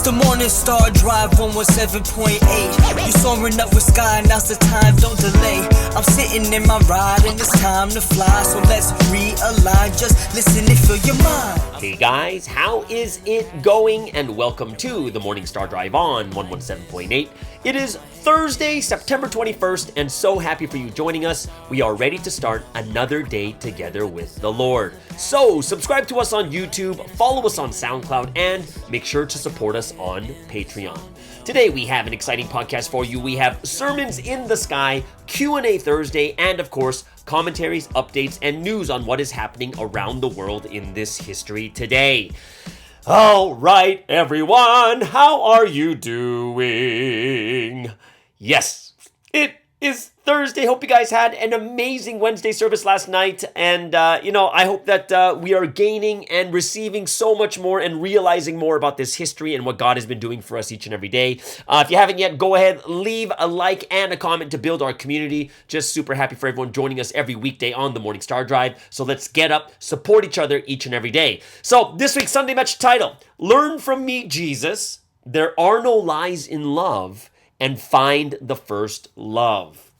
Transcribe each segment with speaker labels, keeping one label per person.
Speaker 1: The morning star drive 117.8. You soaring up with sky, now's the time, don't delay. I'm sitting in my ride and it's time to fly. So let's realign, just listen and fill your mind.
Speaker 2: Hey guys, how is it going? And welcome to the Morning Star Drive on 117.8. It is Thursday, September 21st, and so happy for you joining us. We are ready to start another day together with the Lord. So subscribe to us on YouTube, follow us on SoundCloud, and make sure to support us on Patreon. Today we have an exciting podcast for you. We have Sermons in the Sky, QNA Thursday, and of course, commentaries, updates, and news on what is happening around the world in this history today. All right, everyone, how are you doing? Yes, it is Thursday. Hope you guys had an amazing Wednesday service last night. And, I hope that we are gaining and receiving so much more and realizing more about this history and what God has been doing for us each and every day. If you haven't yet, go ahead, leave a like and a comment to build our community. Just super happy for everyone joining us every weekday on the Morning Star Drive. So let's get up, support each other each and every day. So this week's Sunday Match title, Learn from Me, Jesus. There are no lies in love, and find the first love.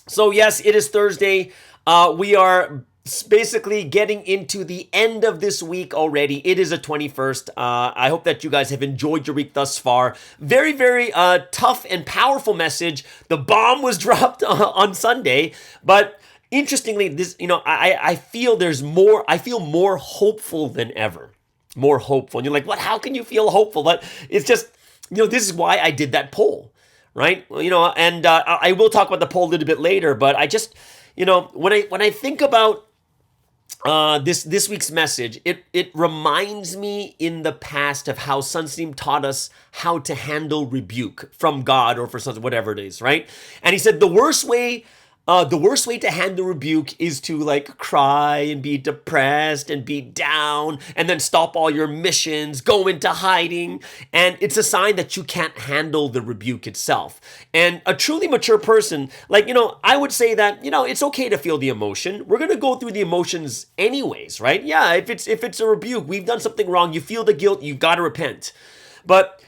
Speaker 2: So yes, it is Thursday. We are basically getting into the end of this week already. It is the 21st. I hope that you guys have enjoyed your week thus far. Very, very tough and powerful message. The bomb was dropped on Sunday, but interestingly, this, I feel there's more. I feel more hopeful than ever. More hopeful. And you're like, what? How can you feel hopeful? But it's just, this is why I did that poll. Right? And I will talk about the poll a little bit later, but I just, when I think about this week's message, it reminds me in the past of how Sunsteam taught us how to handle rebuke from God or for something, whatever it is, right? And he said the worst way to handle rebuke is to cry and be depressed and be down and then stop all your missions, go into hiding. And it's a sign that you can't handle the rebuke itself. And a truly mature person, I would say that, it's okay to feel the emotion. We're going to go through the emotions anyways, right? Yeah, if it's a rebuke, we've done something wrong, you feel the guilt, you got to repent. But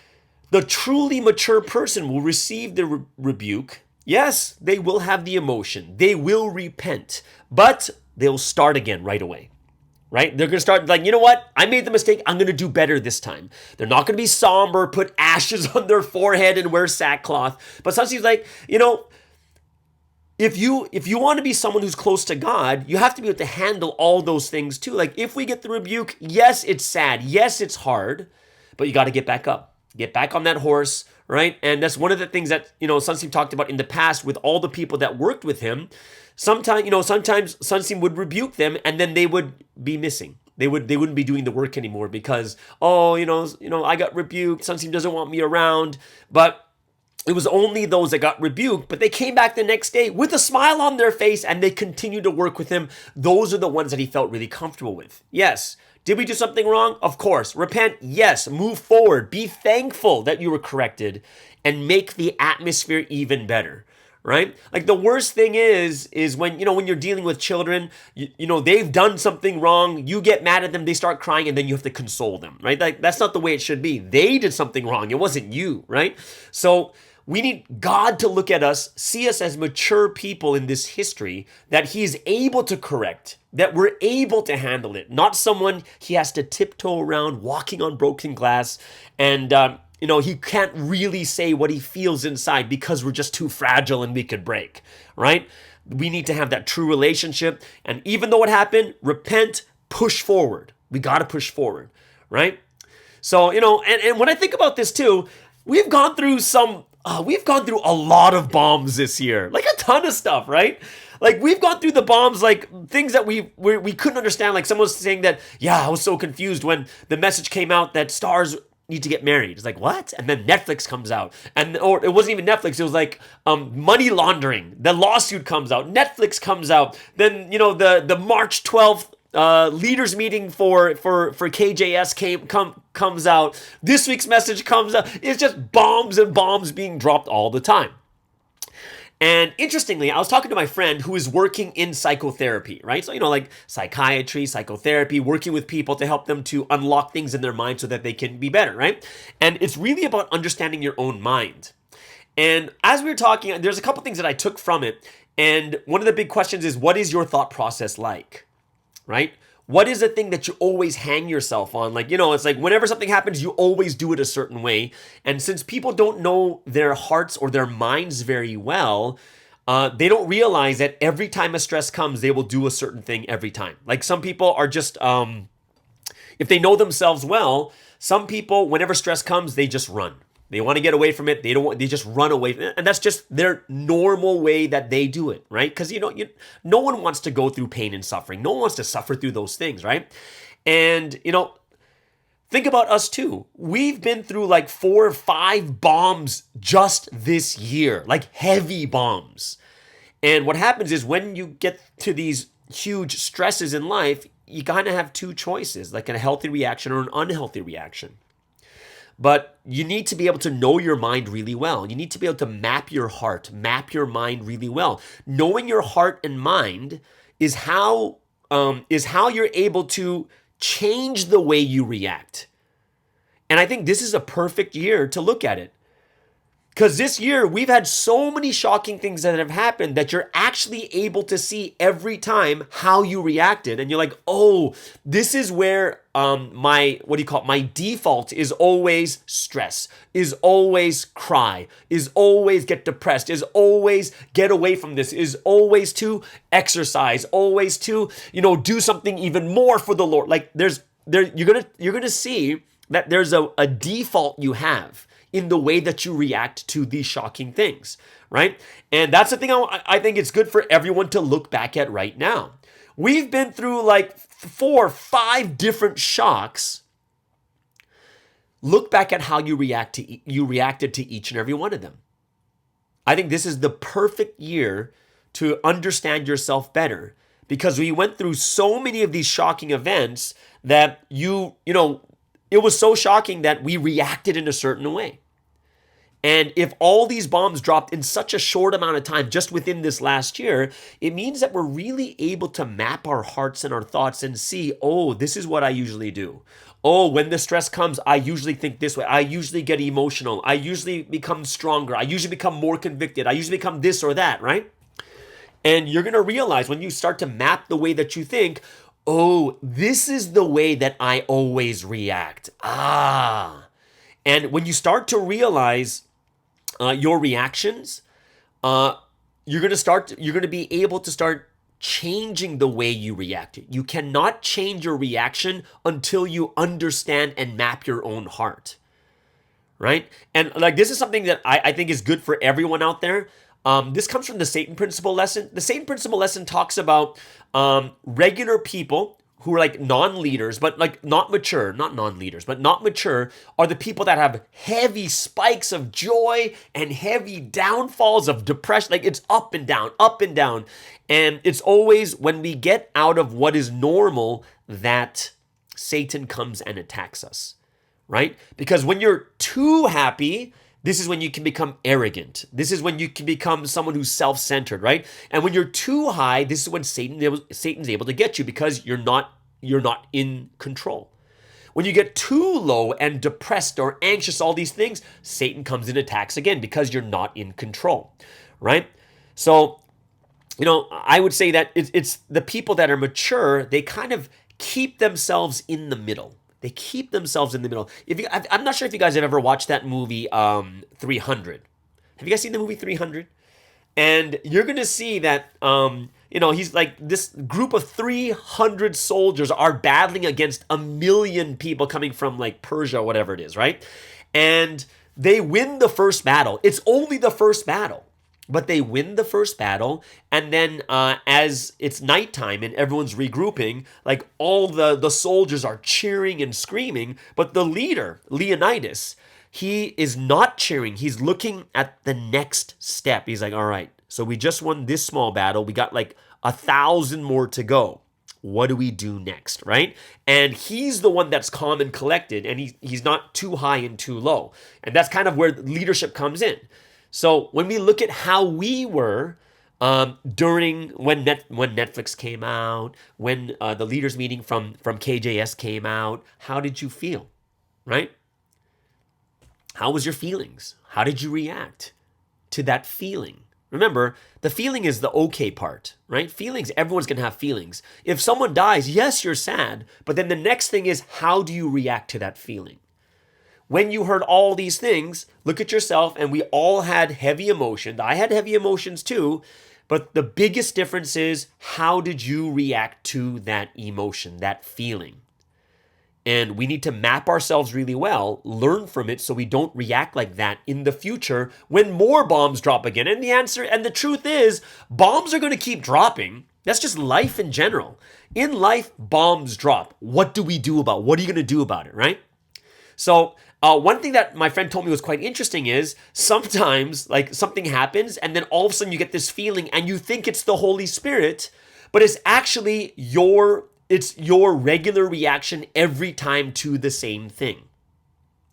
Speaker 2: the truly mature person will receive the rebuke. Yes, they will have the emotion. They will repent, but they'll start again right away, right? They're going to start you know what? I made the mistake. I'm going to do better this time. They're not going to be somber, put ashes on their forehead and wear sackcloth. But sometimes if you want to be someone who's close to God, you have to be able to handle all those things too. If we get the rebuke, yes, it's sad. Yes, it's hard, but you got to get back up. Get back on that horse, right? And that's one of the things that, Sunsteam talked about in the past with all the people that worked with him. Sometimes Sunsteam would rebuke them and then they would be missing. They wouldn't be doing the work anymore because, I got rebuked. Sunsteam doesn't want me around. But it was only those that got rebuked, but they came back the next day with a smile on their face and they continued to work with him. Those are the ones that he felt really comfortable with. Yes. Did we do something wrong? Of course. Repent? Yes. Move forward. Be thankful that you were corrected and make the atmosphere even better, right? The worst thing is when, when you're dealing with children, they've done something wrong, you get mad at them, they start crying, and then you have to console them, right? That's not the way it should be. They did something wrong. It wasn't you, right? So we need God to look at us, see us as mature people in this history that he is able to correct, that we're able to handle it, not someone he has to tiptoe around walking on broken glass and, he can't really say what he feels inside because we're just too fragile and we could break, right? We need to have that true relationship. And even though it happened, repent, push forward. We got to push forward, right? So, and when I think about this too, we've gone through a lot of bombs this year, a ton of stuff, right? We've gone through the bombs, things that we couldn't understand. Someone was saying that, I was so confused when the message came out that stars need to get married. It's what? And then Netflix comes out. Or it wasn't even Netflix. It was money laundering. The lawsuit comes out. Netflix comes out. Then, the March 12th leaders meeting for KJS comes out. This week's message comes out. It's just bombs and bombs being dropped all the time. And interestingly, I was talking to my friend who is working in psychotherapy, right? So, like psychiatry, psychotherapy, working with people to help them to unlock things in their mind so that they can be better, right? And it's really about understanding your own mind. And as we were talking, there's a couple things that I took from it. And one of the big questions is, what is your thought process like, right? What is the thing that you always hang yourself on? Like, it's like whenever something happens, you always do it a certain way. And since people don't know their hearts or their minds very well, they don't realize that every time a stress comes, they will do a certain thing every time. Like some people are just, if they know themselves well, some people, whenever stress comes, they just run. They want to get away from it. They just run away from it. And that's just their normal way that they do it, right? Because, no one wants to go through pain and suffering. No one wants to suffer through those things, right? And, think about us too. We've been through like 4 or 5 bombs just this year, like heavy bombs. And what happens is when you get to these huge stresses in life, you kind of have 2 choices, like a healthy reaction or an unhealthy reaction. But you need to be able to know your mind really well. You need to be able to map your heart, map your mind really well. Knowing your heart and mind is how you're able to change the way you react. And I think this is a perfect year to look at it. Because this year, we've had so many shocking things that have happened that you're actually able to see every time how you reacted. And you're like, oh, this is where my default is always stress, is always cry, is always get depressed, is always get away from this, is always to exercise, always to, do something even more for the Lord. Like you're gonna see that there's a default you have in the way that you react to these shocking things, right? And that's the thing I think it's good for everyone to look back at right now. We've been through like 4 or 5 different shocks. Look back at how you reacted to each and every one of them. I think this is the perfect year to understand yourself better because we went through so many of these shocking events that it was so shocking that we reacted in a certain way. And if all these bombs dropped in such a short amount of time, just within this last year, it means that we're really able to map our hearts and our thoughts and see, oh, this is what I usually do. Oh, when the stress comes, I usually think this way. I usually get emotional. I usually become stronger. I usually become more convicted. I usually become this or that, right? And you're going to realize when you start to map the way that you think, oh, this is the way that I always react. And when you start to realize your reactions, you're going to be able to start changing the way you react. You cannot change your reaction until you understand and map your own heart, right? And like this is something that I think is good for everyone out there. This comes from the Satan Principle lesson. The Satan Principle lesson talks about regular people who are like non-leaders, but like not mature, not non-leaders, but not mature are the people that have heavy spikes of joy and heavy downfalls of depression. Like it's up and down, up and down. And it's always when we get out of what is normal that Satan comes and attacks us, right? Because when you're too happy, this is when you can become arrogant. This is when you can become someone who's self-centered, right? And when you're too high, this is when Satan's able to get you because you're not in control. When you get too low and depressed or anxious, all these things, Satan comes and attacks again because you're not in control, right? So, I would say that it's the people that are mature, they kind of keep themselves in the middle. They keep themselves in the middle. I'm not sure if you guys have ever watched that movie 300. Have you guys seen the movie 300? And you're going to see that, he's like this group of 300 soldiers are battling against 1 million people coming from like Persia, whatever it is, right? And they win the first battle. It's only the first battle. But they win the first battle, and then as it's nighttime and everyone's regrouping, like all the soldiers are cheering and screaming, but the leader, Leonidas, he is not cheering. He's looking at the next step. He's like, all right, so we just won this small battle. We got like 1,000 more to go. What do we do next, right? And he's the one that's calm and collected, and he's not too high and too low. And that's kind of where leadership comes in. So when we look at how we were during when Netflix came out, when the leaders meeting from KJS came out, how did you feel, right? How was your feelings? How did you react to that feeling? Remember, the feeling is the okay part, right? Feelings, everyone's going to have feelings. If someone dies, yes, you're sad, but then the next thing is, how do you react to that feeling? When you heard all these things, look at yourself, and we all had heavy emotions. I had heavy emotions too, but the biggest difference is, how did you react to that emotion, that feeling? And we need to map ourselves really well, learn from it so we don't react like that in the future when more bombs drop again. And the answer and the truth is, bombs are going to keep dropping. That's just life in general. In life, bombs drop. What do we do about it? What are you going to do about it, right? So one thing that my friend told me was quite interesting is sometimes like something happens and then all of a sudden you get this feeling and you think it's the Holy Spirit, but it's actually your regular reaction every time to the same thing.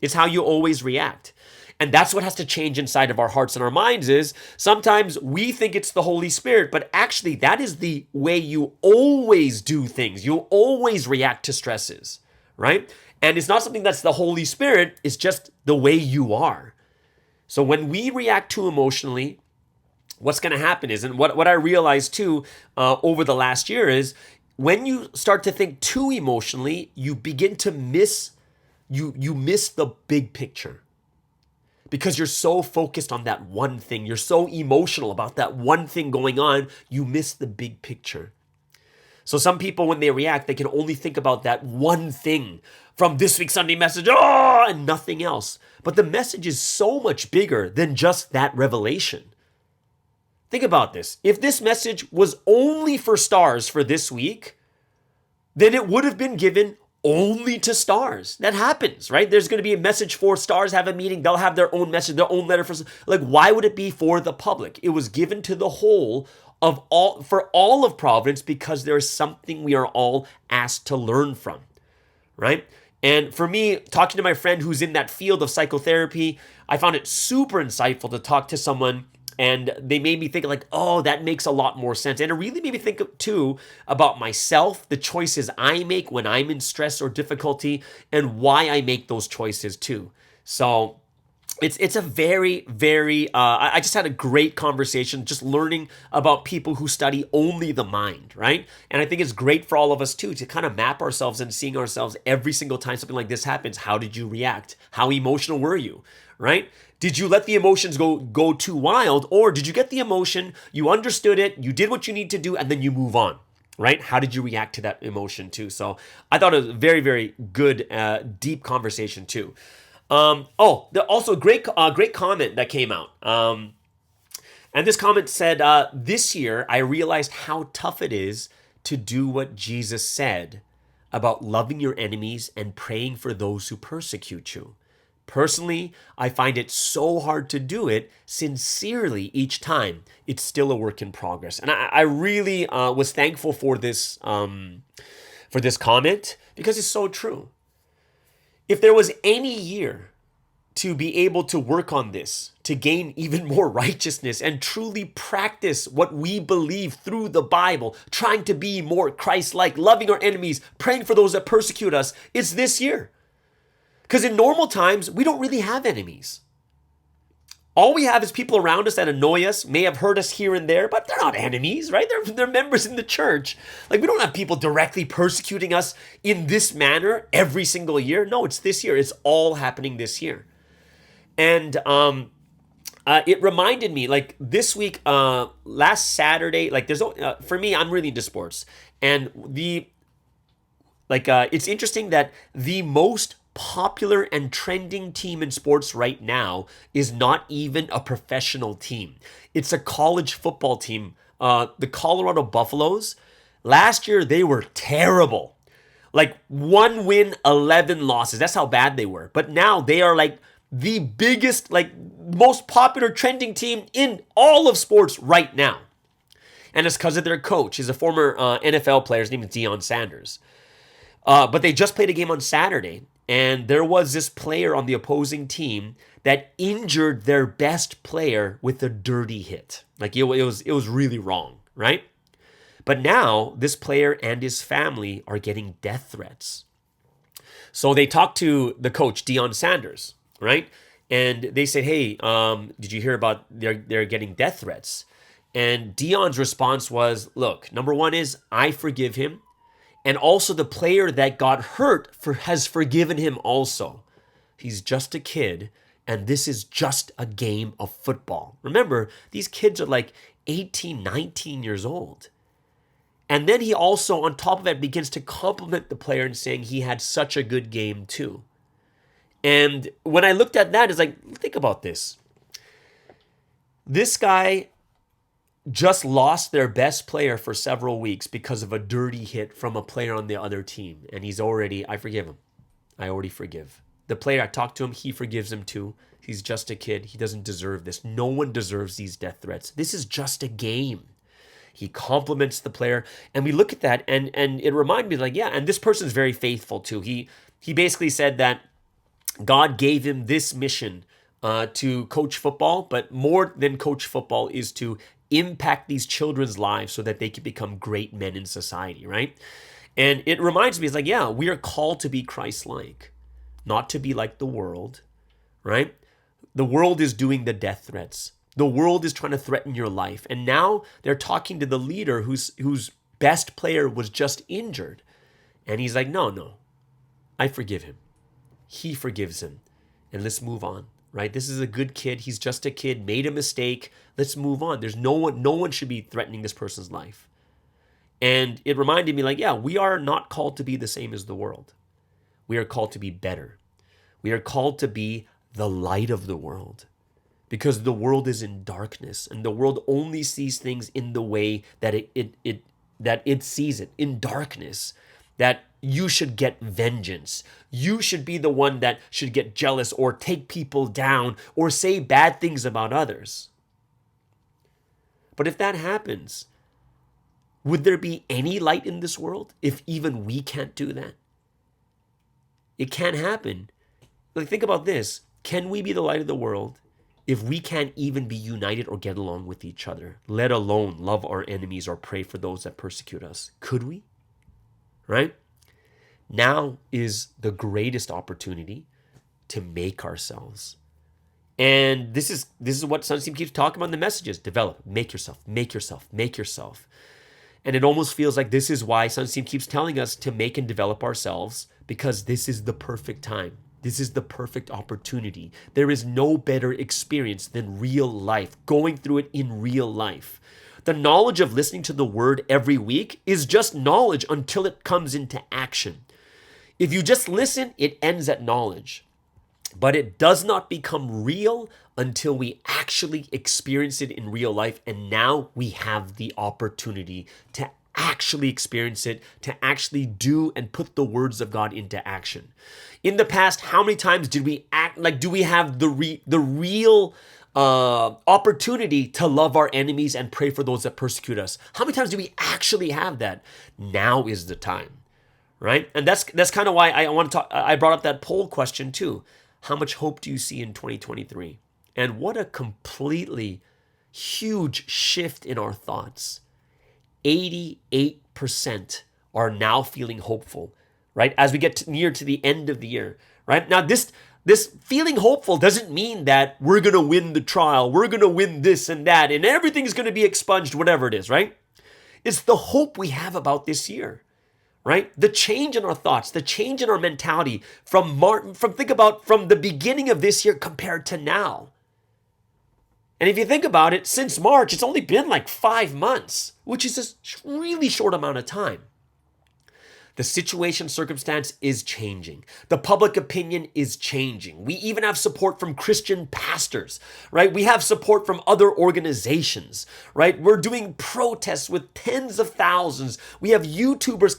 Speaker 2: It's how you always react. And that's what has to change inside of our hearts and our minds is sometimes we think it's the Holy Spirit, but actually that is the way you always do things. You always react to stresses, right? And it's not something that's the Holy Spirit, it's just the way you are. So when we react too emotionally, what's going to happen is, and what I realized too over the last year is, when you start to think too emotionally, you begin to miss the big picture. Because you're so focused on that one thing, you're so emotional about that one thing going on, you miss the big picture. So some people, when they react, they can only think about that one thing from this week's Sunday message, and nothing else. But the message is so much bigger than just that revelation. Think about this. If this message was only for stars for this week, then it would have been given only to stars. That happens, right? There's going to be a message for stars, have a meeting. They'll have their own message, their own letter for, like, why would it be for the public? It was given to the whole of all, for all of Providence, because there is something we are all asked to learn from, right? And for me, talking to my friend who's in that field of psychotherapy, I found it super insightful to talk to someone. And they made me think like, oh, that makes a lot more sense. And it really made me think too about myself, the choices I make when I'm in stress or difficulty, and why I make those choices too. So it's a very, very, I just had a great conversation just learning about people who study only the mind, right? And I think it's great for all of us too, to kind of map ourselves and seeing ourselves every single time something like this happens. How did you react? How emotional were you, right? Did you let the emotions go too wild, or did you get the emotion, you understood it, you did what you need to do, and then you move on, right? How did you react to that emotion too? So I thought it was a very, very good, deep conversation too. Also a great comment that came out. And this comment said, this year I realized how tough it is to do what Jesus said about loving your enemies and praying for those who persecute you. Personally, I find it so hard to do it sincerely each time. It's still a work in progress. And I really was thankful for this comment, because it's so true. If there was any year to be able to work on this, to gain even more righteousness and truly practice what we believe through the Bible, trying to be more Christ-like, loving our enemies, praying for those that persecute us, it's this year. Because in normal times, we don't really have enemies. All we have is people around us that annoy us, may have hurt us here and there, but they're not enemies, right? They're members in the church. Like, we don't have people directly persecuting us in this manner every single year. No, it's this year. It's all happening this year. And it reminded me, like this week, last Saturday, like for me, I'm really into sports. And it's interesting that the most popular and trending team in sports right now is not even a professional team. It's a college football team. The Colorado Buffaloes, last year they were terrible. Like 1 win, 11 losses. That's how bad they were. But now they are like the biggest, like most popular trending team in all of sports right now. And it's because of their coach. He's a former NFL player. His name is Deion Sanders. But they just played a game on Saturday. And there was this player on the opposing team that injured their best player with a dirty hit. Like it was really wrong, right? But now this player and his family are getting death threats. So they talked to the coach, Deion Sanders, right? And they said, hey, did you hear about they're getting death threats? And Deion's response was, look, number one is I forgive him. And also the player that got hurt has forgiven him also. He's just a kid, and this is just a game of football. Remember, these kids are like 18, 19 years old. And then he also, on top of it, begins to compliment the player and saying he had such a good game too. And when I looked at that, it's like, think about this. This guy just lost their best player for several weeks because of a dirty hit from a player on the other team. And I forgive him. I already forgive. The player, I talked to him, he forgives him too. He's just a kid. He doesn't deserve this. No one deserves these death threats. This is just a game. He compliments the player. And we look at that and it reminded me like, yeah, and this person's very faithful too. He basically said that God gave him this mission to coach football, but more than coach football is to impact these children's lives so that they can become great men in society, right? And it reminds me, it's like, yeah, we are called to be Christ-like, not to be like the world, right? The world is doing the death threats. The world is trying to threaten your life. And now they're talking to the leader whose best player was just injured. And he's like, no, I forgive him. He forgives him. And let's move on. Right? This is a good kid. He's just a kid, made a mistake. Let's move on. There's no one should be threatening this person's life. And it reminded me like, yeah, we are not called to be the same as the world. We are called to be better. We are called to be the light of the world because the world is in darkness and the world only sees things in the way that it sees it, in darkness. That you should get vengeance. You should be the one that should get jealous or take people down or say bad things about others. But if that happens, would there be any light in this world if even we can't do that? It can't happen. Like, think about this. Can we be the light of the world if we can't even be united or get along with each other, let alone love our enemies or pray for those that persecute us? Could we? Right? Now is the greatest opportunity to make ourselves. And this is what Sunsteam keeps talking about in the messages. Develop, make yourself, make yourself, make yourself. And it almost feels like this is why Sunsteam keeps telling us to make and develop ourselves, because this is the perfect time. This is the perfect opportunity. There is no better experience than real life, going through it in real life. The knowledge of listening to the word every week is just knowledge until it comes into action. If you just listen, it ends at knowledge. But it does not become real until we actually experience it in real life. And now we have the opportunity to actually experience it, to actually do and put the words of God into action. In the past, how many times did we act like, do we have the real opportunity to love our enemies and pray for those that persecute us? How many times do we actually have that? Now is the time, right? And that's kind of why I brought up that poll question too. How much hope do you see in 2023? And what a completely huge shift in our thoughts. 88% are now feeling hopeful, right? As we get near to the end of the year, right? Now, this feeling hopeful doesn't mean that we're going to win the trial, we're going to win this and that, and everything's going to be expunged, whatever it is, right? It's the hope we have about this year, right? The change in our thoughts, the change in our mentality from the beginning of this year compared to now. And if you think about it, since March, it's only been like 5 months, which is a really short amount of time. The situation, circumstance is changing. The public opinion is changing. We even have support from Christian pastors, right? We have support from other organizations, right? We're doing protests with tens of thousands. We have YouTubers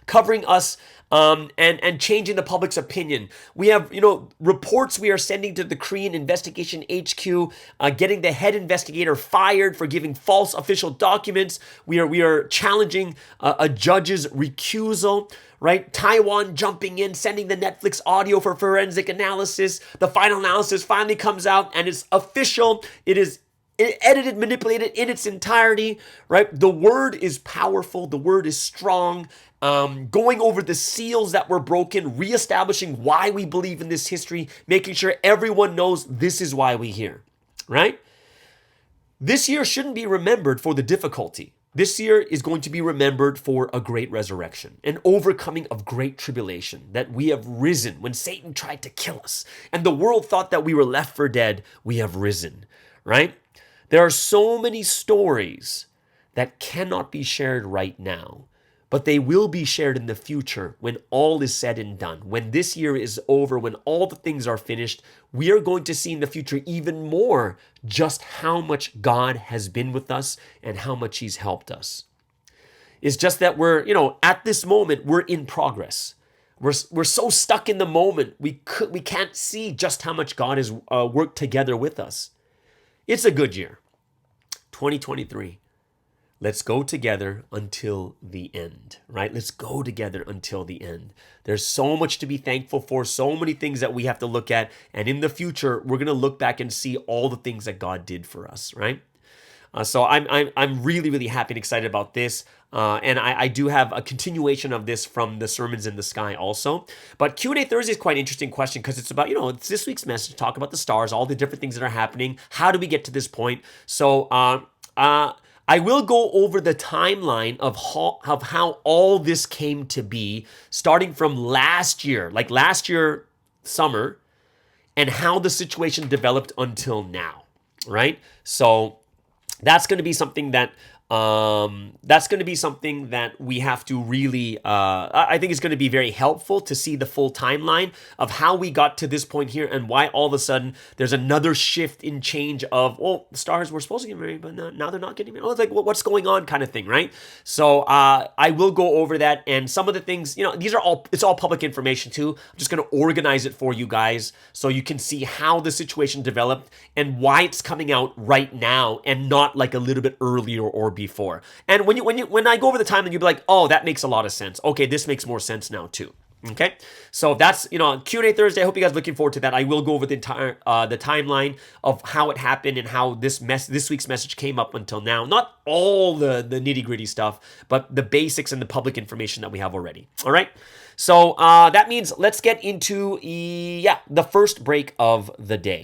Speaker 2: covering us and changing the public's opinion. We have, reports we are sending to the Korean Investigation HQ, getting the head investigator fired for giving false official documents. We are challenging a judge's recusal, right? Taiwan jumping in, sending the Netflix audio for forensic analysis. The final analysis finally comes out and it's official. It is edited, manipulated in its entirety, right? The word is powerful. The word is strong. Going over the seals that were broken, reestablishing why we believe in this history, making sure everyone knows this is why we here, right? This year shouldn't be remembered for the difficulty. This year is going to be remembered for a great resurrection, an overcoming of great tribulation, that we have risen. When Satan tried to kill us and the world thought that we were left for dead, we have risen, right? There are so many stories that cannot be shared right now, but they will be shared in the future when all is said and done. When this year is over, when all the things are finished, we are going to see in the future even more just how much God has been with us and how much He's helped us. It's just that we're, at this moment, we're in progress. We're so stuck in the moment, we can't see just how much God has worked together with us. It's a good year. 2023. Let's go together until the end, right? Let's go together until the end. There's so much to be thankful for, so many things that we have to look at. And in the future, we're going to look back and see all the things that God did for us, right? So I'm really, really happy and excited about this. And I do have a continuation of this from the Sermons in the Sky also. But QNA Thursday is quite an interesting question because it's about, it's this week's message, talk about the stars, all the different things that are happening. How do we get to this point? So I will go over the timeline of how all this came to be, starting from last year summer, and how the situation developed until now, right? So that's going to be something that we have to really, I think it's going to be very helpful to see the full timeline of how we got to this point here and why all of a sudden there's another shift in change of, the stars were supposed to get married, but now they're not getting married. It's like, what's going on kind of thing, right? So I will go over that, and some of the things, it's all public information too. I'm just going to organize it for you guys so you can see how the situation developed and why it's coming out right now and not like a little bit earlier or before. And when I go over the timeline, you'll be like, oh, that makes a lot of sense. Okay, this makes more sense now too. Okay, so that's Q&A Thursday. I hope you guys are looking forward to that. I will go over the entire the timeline of how it happened and how this week's message came up until now. Not all the nitty gritty stuff, but the basics and the public information that we have already. All right. So that means let's get into the first break of the day.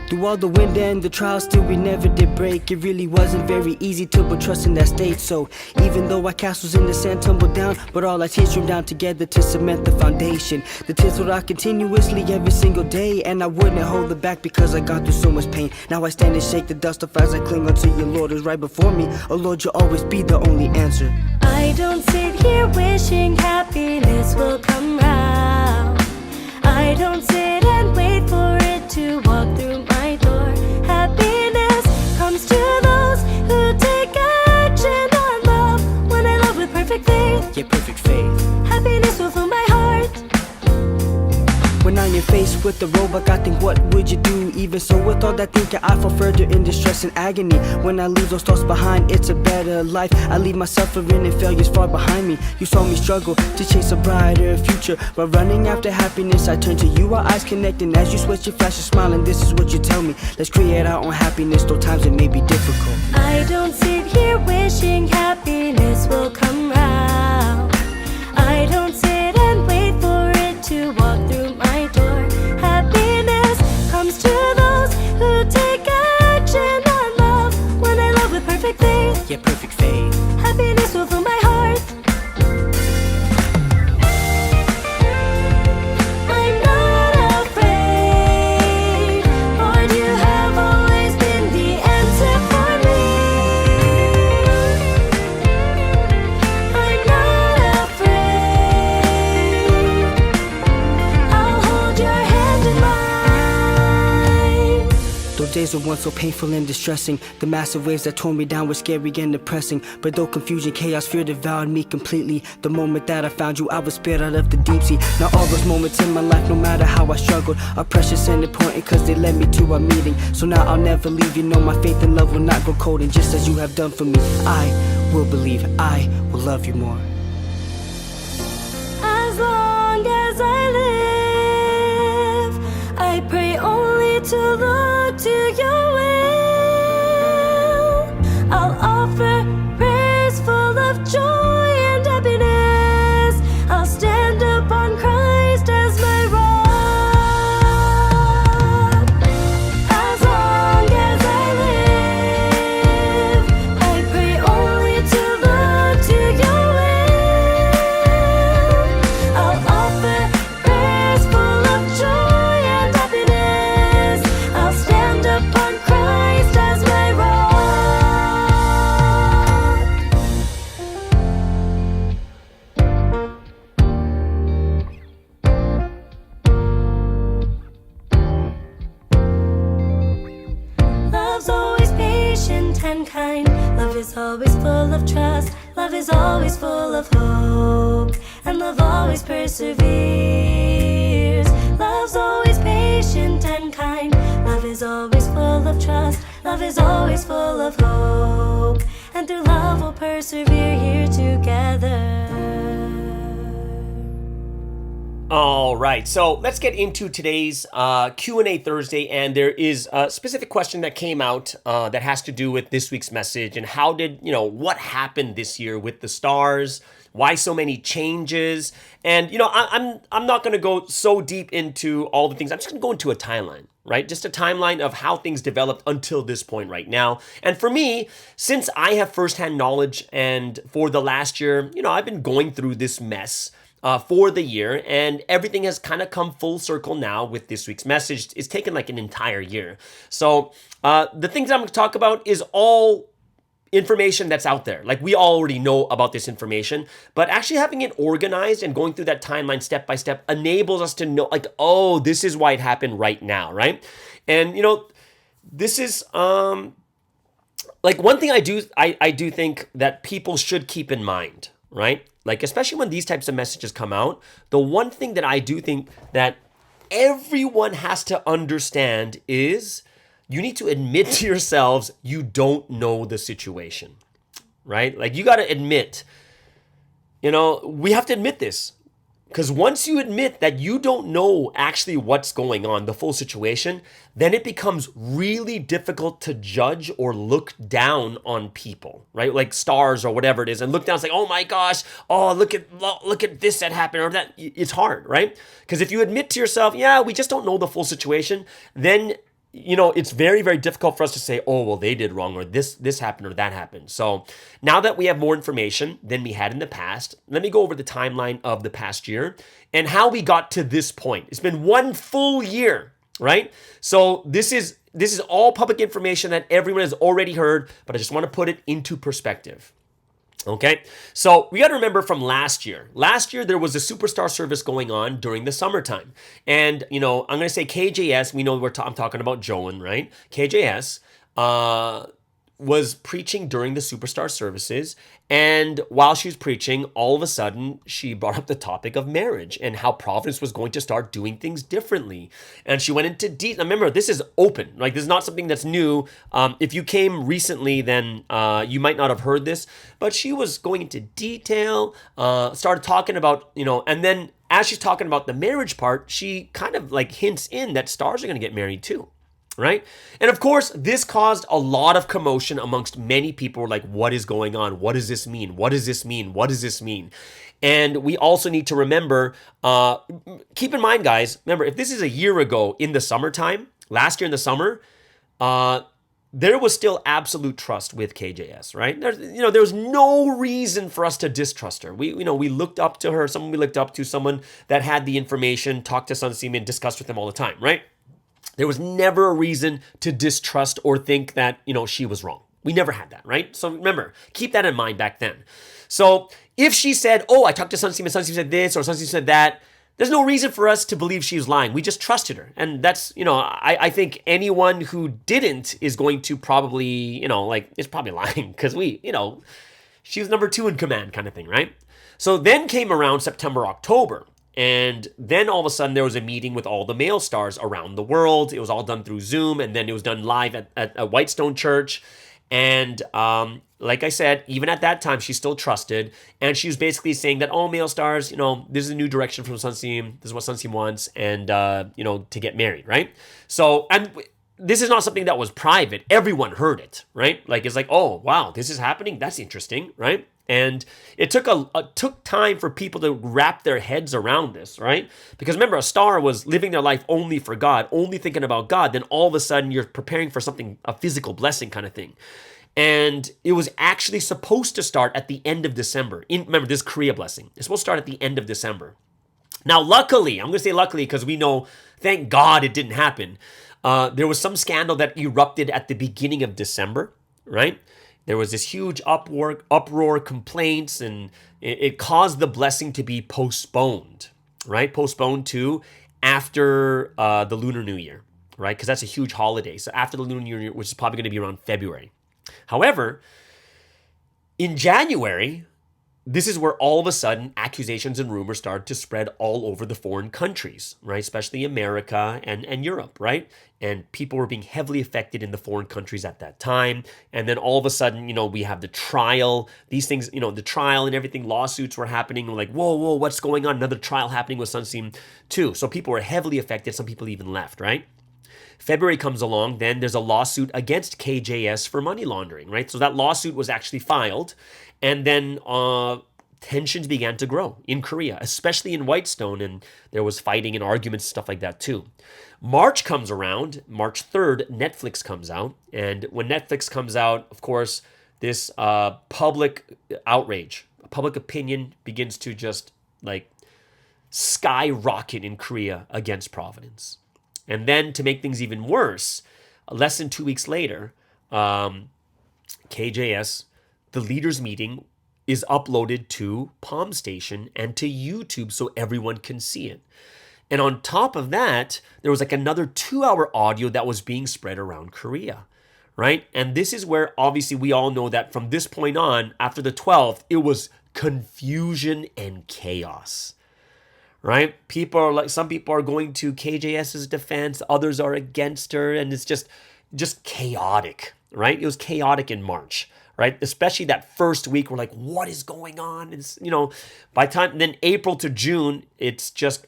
Speaker 1: Through all the wind and the trials, still we never did break. It really wasn't very easy to put trust in that state. So even though our castles in the sand tumbled down, but all our tears streamed down together to cement the foundation. The tears would out continuously every single day, and I wouldn't hold it back because I got through so much pain. Now I stand and shake the dust off as I cling onto your Lord who's right before me. Oh Lord, you'll always be the only answer.
Speaker 3: I don't sit here wishing happiness will come round. I don't sit and wait for it to walk through my door. Happiness comes to those who take action on love. When I love with perfect faith,
Speaker 1: Yeah, perfect faith.
Speaker 3: happiness will fill my heart.
Speaker 1: When I'm faced with the roadblock, I think, what would you do? Even so, with all that thinking, I fall further in distress and agony. When I leave those thoughts behind, it's a better life. I leave my suffering and failures far behind me. You saw me struggle to chase a brighter future, but running after happiness, I turn to you, our eyes connecting. As you switch, you flash a smile, and this is what you tell me: let's create our own happiness, though times it may be difficult.
Speaker 3: I don't sit here wishing happiness will come round. I don't sit and wait for it to walk through my door. Happiness comes to those who take action on love. When I love with perfect faith,
Speaker 1: Yeah, perfect faith.
Speaker 3: happiness will fill my heart. I'm not afraid, Lord, you have always been the answer for me. I'm not afraid, I'll hold your hand in mine.
Speaker 1: Those days were once so painful and distressing. The massive waves that tore me down were scary and depressing. But though confusion, chaos, fear devoured me completely, the moment that I found you, I was spared out of the deep sea. Now all those moments in my life, no matter how I struggled, are precious and important cause they led me to our meeting. So now I'll never leave you, know my faith and love will not grow cold. And just as you have done for me, I will believe, I will love you more.
Speaker 3: As long as I live, I pray only to look to your will. I'll offer prayers full of joy and happiness. I'll stand upon Christ as my rock. As long as I live, I pray only to look to your will. I'll offer prayers full of joy and happiness. I'll stand upon Christ as my rock. Love's always patient and kind. Love is always full of trust. Love is always full of hope. And love always perseveres. Love's always patient and kind. Love is always full of trust. Love is always full of hope. And through love we'll persevere here together.
Speaker 2: All right, so let's get into today's Q&A Thursday, and there is a specific question that came out that has to do with this week's message and how did, what happened this year with the stars, why so many changes, and, I'm not going to go so deep into all the things. I'm just going to go into a timeline, right? Just a timeline of how things developed until this point right now. And for me, since I have firsthand knowledge and for the last year, I've been going through this mess for the year, and everything has kind of come full circle now with this week's message. It's taken like an entire year. So the things I'm going to talk about is all information that's out there. Like we already know about this information, but actually having it organized and going through that timeline step by step enables us to know like, oh, this is why it happened right now, right? And this is like one thing I do think that people should keep in mind, right? Like, especially when these types of messages come out, the one thing that I do think that everyone has to understand is you need to admit to yourselves you don't know the situation, right? Like, you got to admit, we have to admit this. Because once you admit that you don't know actually what's going on, the full situation, then it becomes really difficult to judge or look down on people, right? Like stars or whatever it is, and look down and say, oh my gosh, oh, look at this that happened or that. It's hard, right? Because if you admit to yourself, yeah, we just don't know the full situation, then it's very, very difficult for us to say, oh, well, they did wrong, or this happened or that happened. So now that we have more information than we had in the past, let me go over the timeline of the past year and how we got to this point. It's been one full year, right? So this is all public information that everyone has already heard, but I just want to put it into perspective. Okay, so we got to remember from last year. Last year, there was a superstar service going on during the summertime. And, I'm going to say KJS, we know I'm talking about Joan, right? KJS was preaching during the superstar services. And while she was preaching, all of a sudden, she brought up the topic of marriage and how Providence was going to start doing things differently. And she went into detail. Remember, this is open. Like, this is not something that's new. If you came recently, then you might not have heard this. But she was going into detail, started talking about, and then as she's talking about the marriage part, she kind of like hints in that stars are going to get married too. Right? And of course, this caused a lot of commotion amongst many people. Like, what is going on? What does this mean? What does this mean? What does this mean? And we also need to remember, keep in mind, guys, remember, if this is a year ago in the summertime, last year in the summer, there was still absolute trust with KJS, right? There was no reason for us to distrust her. We looked up to her, someone we looked up to, someone that had the information, talked to Sun Seaman, discussed with them all the time, right? There was never a reason to distrust or think that, she was wrong. We never had that, right? So remember, keep that in mind back then. So if she said, oh, I talked to Sun Seaman said this or Sun Seaman said that, there's no reason for us to believe she was lying. We just trusted her. And that's, I think anyone who didn't is going to probably, is probably lying because she was number 2 in command kind of thing, right? So then came around September, October. And then all of a sudden there was a meeting with all the male stars around the world. It was all done through Zoom, and then it was done live at Whitestone Church. And like I said, even at that time, she still trusted. And she was basically saying that all male stars, this is a new direction from Sunseam. This is what Sunseam wants, and, to get married, right? So, and this is not something that was private. Everyone heard it, right? Like, it's like, oh, wow, this is happening. That's interesting, right? And it took time for people to wrap their heads around this, right? Because remember, a star was living their life only for God, only thinking about God. Then all of a sudden, you're preparing for something, a physical blessing kind of thing. And it was actually supposed to start at the end of December. Remember, this Korea blessing. It's supposed to start at the end of December. Now, luckily, I'm going to say luckily because we know, thank God it didn't happen. There was some scandal that erupted at the beginning of December, right? There was this huge uproar, complaints, and it caused the blessing to be postponed, right? Postponed to after the Lunar New Year, right? Because that's a huge holiday. So after the Lunar New Year, which is probably going to be around February. However, in January, this is where all of a sudden accusations and rumors started to spread all over the foreign countries, right? Especially America and Europe, right? And people were being heavily affected in the foreign countries at that time. And then all of a sudden, we have the trial, these things, the trial and everything, lawsuits were happening. We're like, whoa, what's going on? Another trial happening with Sunseam too. So people were heavily affected. Some people even left, right? February comes along, then there's a lawsuit against KJS for money laundering, right? So that lawsuit was actually filed, and then tensions began to grow in Korea, especially in Whitestone, and there was fighting and arguments, stuff like that too. March comes around, March 3rd, Netflix comes out, and when Netflix comes out, of course, this public outrage, public opinion begins to just skyrocket in Korea against Providence. And then to make things even worse, less than 2 weeks later, KJS, the leaders meeting, is uploaded to Palm Station and to YouTube so everyone can see it. And on top of that, there was another 2-hour audio that was being spread around Korea, right? And this is where obviously we all know that from this point on, after the 12th, it was confusion and chaos. Right? Some people are going to KJS's defense, others are against her, and it's just chaotic, right? It was chaotic in March, right? Especially that first week, we're like, what is going on? It's, by time, then April to June, it's just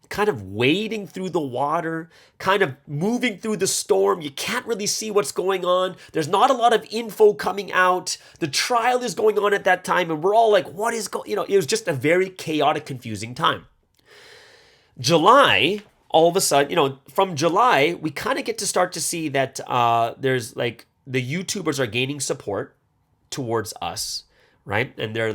Speaker 2: kind of wading through the water, kind of moving through the storm. You can't really see what's going on. There's not a lot of info coming out. The trial is going on at that time, and we're all like, what is going, it was just a very chaotic, confusing time. July, all of a sudden, from July, we kind of get to start to see that there's the YouTubers are gaining support towards us, right? And they're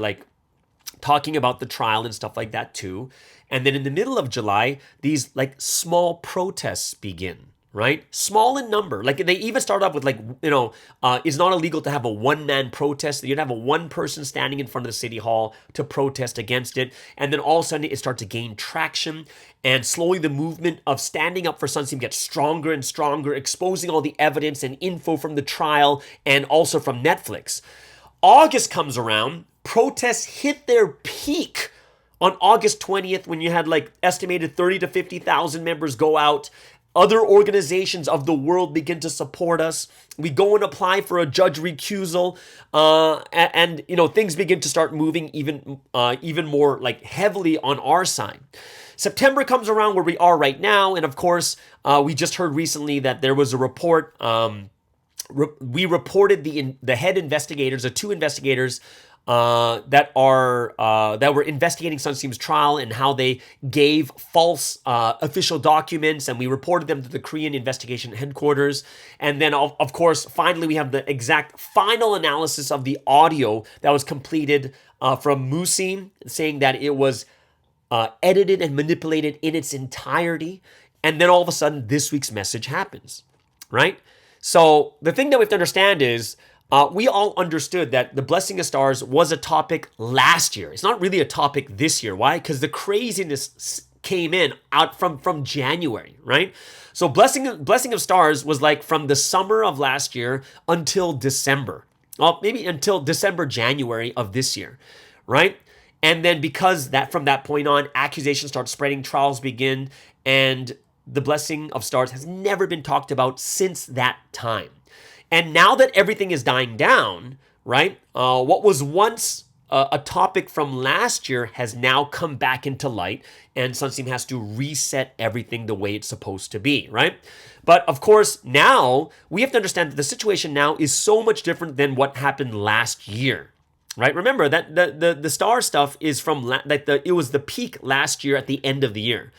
Speaker 2: talking about the trial and stuff like that too. And then in the middle of July, these small protests begin, right? Small in number. They even start off with it's not illegal to have a one-man protest. You'd have a one person standing in front of the city hall to protest against it. And then all of a sudden it starts to gain traction, and slowly the movement of standing up for Sunseam gets stronger and stronger, exposing all the evidence and info from the trial and also from Netflix. August comes around, protests hit their peak on August 20th, when you had estimated 30 to 50,000 members go out. Other organizations of the world begin to support us. We go and apply for a judge recusal, and things begin to start moving even more heavily on our side. September comes around, where we are right now, and of course, we just heard recently that there was a report. We reported the head investigators, the 2 investigators that were investigating Sunseam's trial and how they gave false official documents, and we reported them to the Korean investigation headquarters. And then, of course, finally we have the exact final analysis of the audio that was completed from Musim, saying that it was edited and manipulated in its entirety. And then all of a sudden, this week's message happens, right? So the thing that we have to understand is, we all understood that the blessing of stars was a topic last year. It's not really a topic this year. Why? Because the craziness came in out from January, right? So Blessing of Stars was like from the summer of last year until December. Well, maybe until December, January of this year, right? And then because that from that point on, accusations start spreading, trials begin, and the Blessing of Stars has never been talked about since that time. And now that everything is dying down, right? What was once a topic from last year has now come back into light, and Sunsteam has to reset everything the way it's supposed to be, right? But of course, now we have to understand that the situation now is so much different than what happened last year, right? Remember that the star stuff is from it was the peak last year at the end of the year.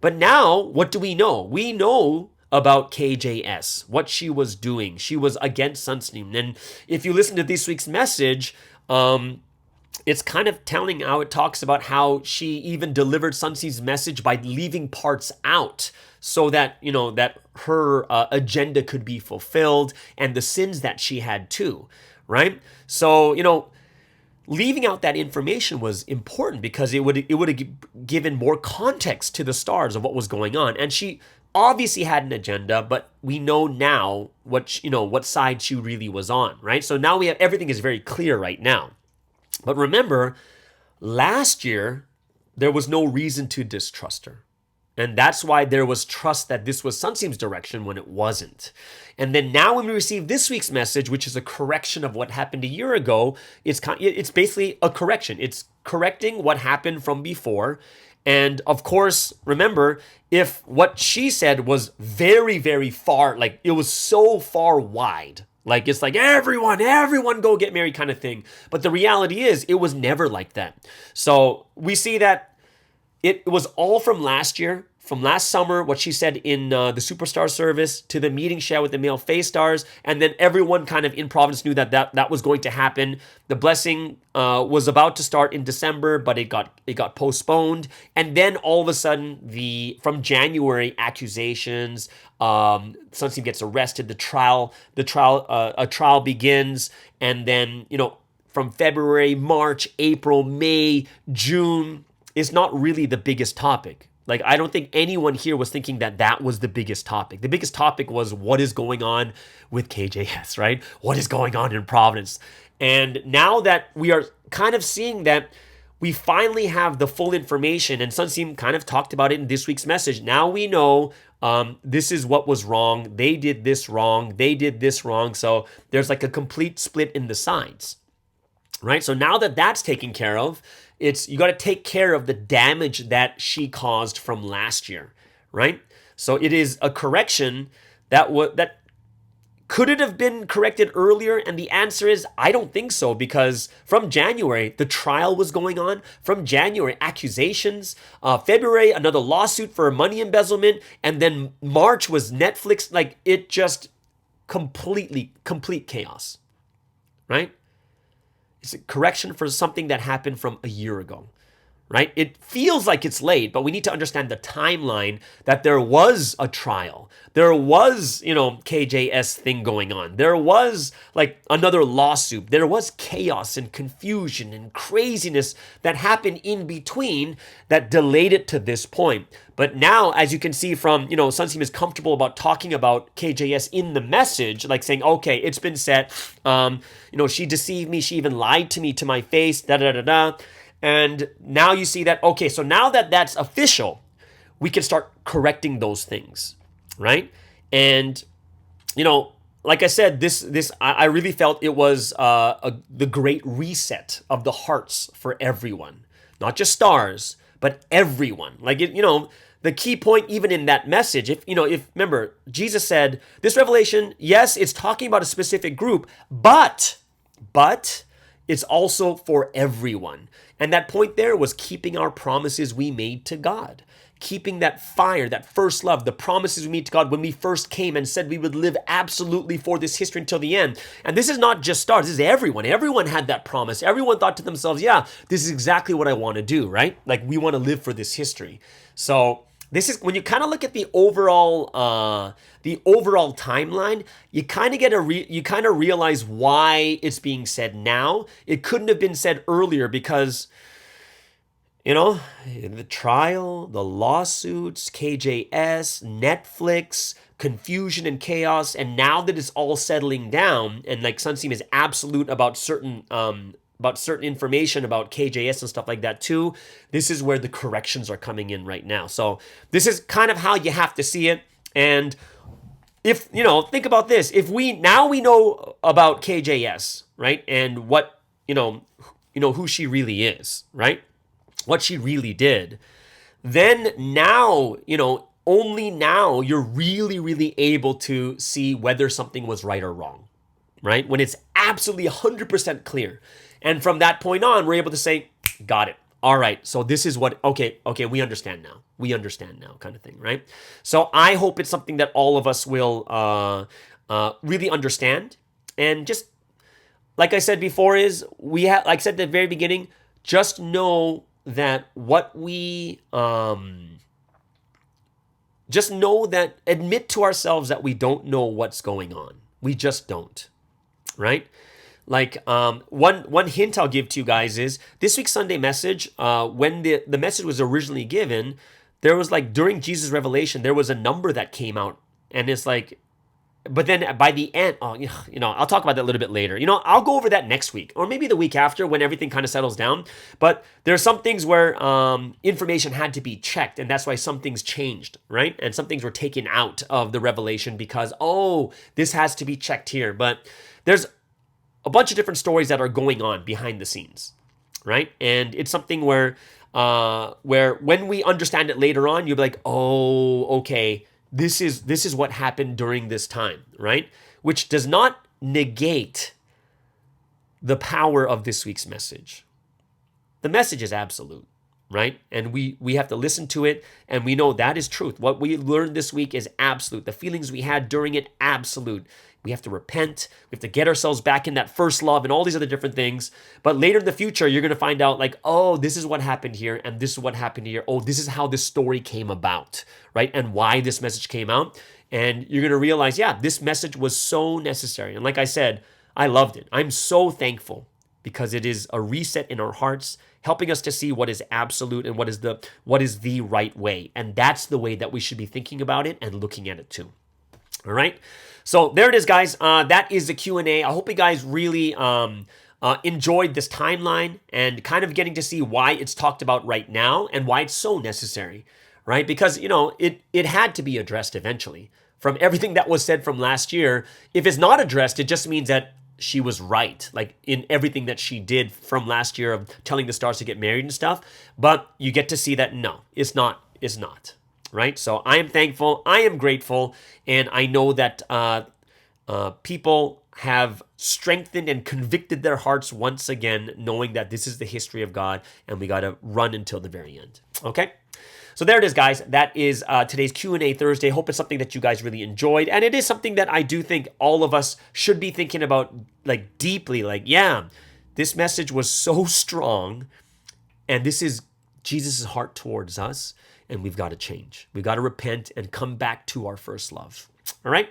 Speaker 2: But now, what do we know? We know about KJS, what she was doing. She was against Sunsteam. And if you listen to this week's message, it's kind of telling how it talks about how she even delivered Sunsteam's message by leaving parts out so that, that her agenda could be fulfilled and the sins that she had too, right? So, leaving out that information was important because it would have given more context to the stars of what was going on. And she obviously had an agenda, but we know now what side she really was on, right? So now everything is very clear right now. But remember, last year, there was no reason to distrust her. And that's why there was trust that this was Sunsteam's direction when it wasn't. And then now when we receive this week's message, which is a correction of what happened a year ago, it's basically a correction. It's correcting what happened from before. And of course, remember, if what she said was very, very far, like it was so far wide, like it's like everyone go get married kind of thing. But the reality is it was never like that. So we see that it was all from last year, from last summer, what she said in the Superstar service to the meeting she had with the male face stars. And then everyone kind of in Providence knew that was going to happen. The blessing was about to start in December, but it got postponed. And then all of a sudden, from January, accusations, Sunsteam gets arrested, a trial begins. And then, from February, March, April, May, June, is not really the biggest topic. Like, I don't think anyone here was thinking that was the biggest topic. The biggest topic was what is going on with KJS, right? What is going on in Providence? And now that we are kind of seeing that we finally have the full information, and Sunsteam kind of talked about it in this week's message. Now we know this is what was wrong. They did this wrong. They did this wrong. So there's like a complete split in the sides, right? So now that that's taken care of, you got to take care of the damage that she caused from last year, right? So it is a correction that could it have been corrected earlier? And the answer is, I don't think so, because from January, the trial was going on. From January, accusations. February, another lawsuit for money embezzlement. And then March was Netflix. Like, it just complete chaos, right? It's a correction for something that happened from a year ago, right? It feels like it's late, but we need to understand the timeline that there was a trial. There was, KJS thing going on. There was like another lawsuit. There was chaos and confusion and craziness that happened in between that delayed it to this point. But now, as you can see from, Sunsteam is comfortable about talking about KJS in the message, like saying, okay, it's been set. She deceived me. She even lied to me to my face, da-da-da-da. And now you see that, okay, so now that that's official, we can start correcting those things, right? And, like I said, I really felt it was the great reset of the hearts for everyone, not just stars, but everyone. Like, the key point even in that message, if remember, Jesus said, this revelation, yes, it's talking about a specific group, but it's also for everyone. And that point there was keeping our promises we made to God. Keeping that fire, that first love, the promises we made to God when we first came and said we would live absolutely for this history until the end. And this is not just stars, this is everyone. Everyone had that promise. Everyone thought to themselves, yeah, this is exactly what I want to do, right? Like, we want to live for this history. So this is when you kind of look at the overall timeline, you kind of realize why it's being said now. It couldn't have been said earlier because the trial, the lawsuits, KJS, Netflix, confusion and chaos, and now that it's all settling down, and like Sunseam is absolute about certain information about KJS and stuff like that too, this is where the corrections are coming in right now. So this is kind of how you have to see it. And if, think about this, if we know about KJS, right? And what, who she really is, right? What she really did, then now, only now you're really, really able to see whether something was right or wrong, right? When it's absolutely 100% clear. And from that point on, we're able to say, got it. All right, so this is what, okay, we understand now. We understand now, kind of thing, right? So I hope it's something that all of us will really understand. And just, like I said before, like I said at the very beginning, just know that admit to ourselves that we don't know what's going on. We just don't, right? Like one hint I'll give to you guys is this week's Sunday message, when the message was originally given, there was like during Jesus' revelation, there was a number that came out, and it's like, but then by the end, I'll talk about that a little bit later. I'll go over that next week or maybe the week after when everything kind of settles down. But there are some things where information had to be checked, and that's why some things changed, right? And some things were taken out of the revelation because, this has to be checked here. But there's a bunch of different stories that are going on behind the scenes, right? And it's something where when we understand it later on, you'll be like, okay, this is what happened during this time, right? Which does not negate the power of this week's message. The message is absolute, right? And we have to listen to it, and we know that is truth. What we learned this week is absolute. The feelings we had during it, absolute. We have to repent. We have to get ourselves back in that first love and all these other different things. But later in the future, you're going to find out like, this is what happened here, and this is what happened here. This is how this story came about, right? And why this message came out. And you're going to realize, this message was so necessary. And like I said, I loved it. I'm so thankful because it is a reset in our hearts, helping us to see what is absolute and what is the right way. And that's the way that we should be thinking about it and looking at it too. All right. So there it is, guys. That is the Q&A. I hope you guys really enjoyed this timeline and kind of getting to see why it's talked about right now and why it's so necessary, right? Because, it had to be addressed eventually. From everything that was said from last year, if it's not addressed, it just means that she was right, like in everything that she did from last year of telling the stars to get married and stuff. But you get to see that, no, it's not. Right? So I am thankful, I am grateful, and I know that people have strengthened and convicted their hearts once again, knowing that this is the history of God, and we got to run until the very end. Okay? So there it is, guys. That is today's Q&A Thursday. Hope it's something that you guys really enjoyed, and it is something that I do think all of us should be thinking about, like, deeply. Like, this message was so strong, and this is Jesus' heart towards us. And we've got to change. We've got to repent and come back to our first love. All right?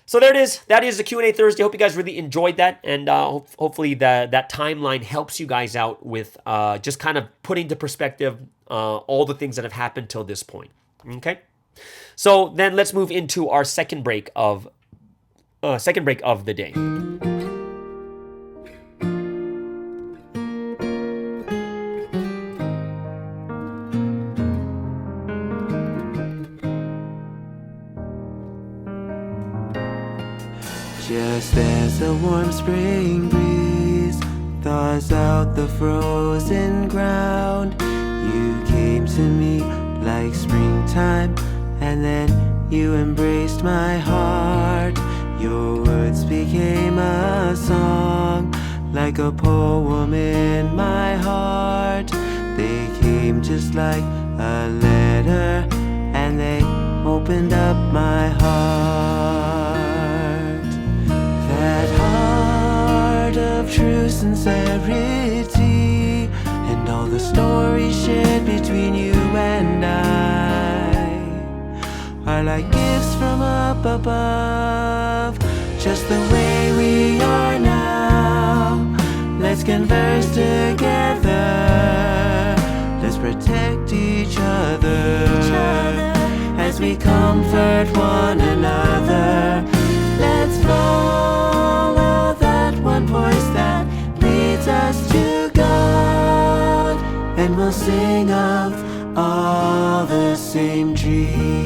Speaker 2: So there it is. That is the Q&A Thursday. Hope you guys really enjoyed that. And hopefully that timeline helps you guys out with just kind of putting into perspective all the things that have happened till this point. Okay? So then let's move into our second break of the day.
Speaker 4: Just as the warm spring breeze thaws out the frozen ground, you came to me like springtime, and then you embraced my heart. Your words became a song, like a poem in my heart. They came just like a letter, and they opened up my heart. That heart of true sincerity, and all the stories shared between you and I are like gifts from up above, just the way we are now. Let's converse together, as we comfort one another. Let's follow that one voice that leads us to God, and we'll sing of all the same dreams.